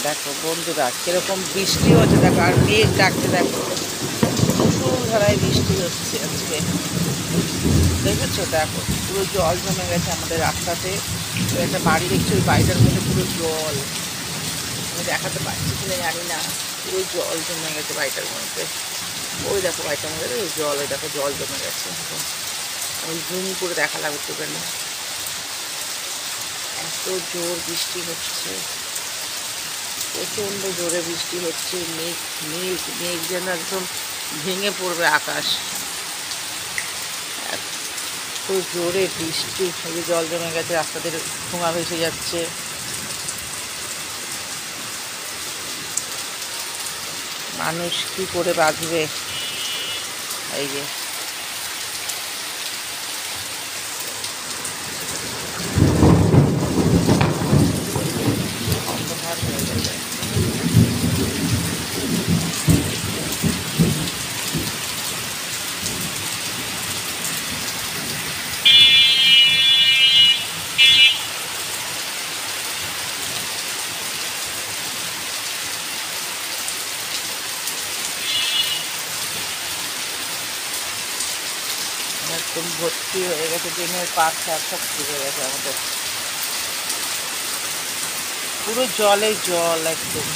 দেখো বন্ধুরা কিরকম বৃষ্টি হচ্ছে, দেখো আর মেঘ ডাকছে, দেখো প্রচুর ধারায় বৃষ্টি হচ্ছে আজকে। দেখেছো, দেখো পুরো জল জমে গেছে আমাদের রাস্তাতে। একটা বাড়ি দেখছি, ওই বাড়িটার মধ্যে পুরো জল। আমি দেখাতে পারছি কিনা জানি না, পুরো জল জমে গেছে বাড়িটার মধ্যে। ওই দেখো বাড়িটার মধ্যে ওই জল, ওই দেখো জল জমে গেছে। আমি জুম করে দেখালাম একটুখানি, এত জোর বৃষ্টি হচ্ছে, প্রচণ্ড জোরে বৃষ্টি হচ্ছে। মেঘ মেঘ মেঘ যেন একদম ভেঙে পড়বে আকাশ, এত জোরে বৃষ্টি। এই যে জল জমে গেছে, রাস্তাতে ঠোঙা ভেসে যাচ্ছে। মানুষ কি করে বাঁচবে? এই যে অন্ধকার হয়ে গেছে। একদম ভর্তি হয়ে গেছে, ড্রেনের পাট ছাড় সব ডুবে গেছে আমাদের, পুরো জলে জল একদম।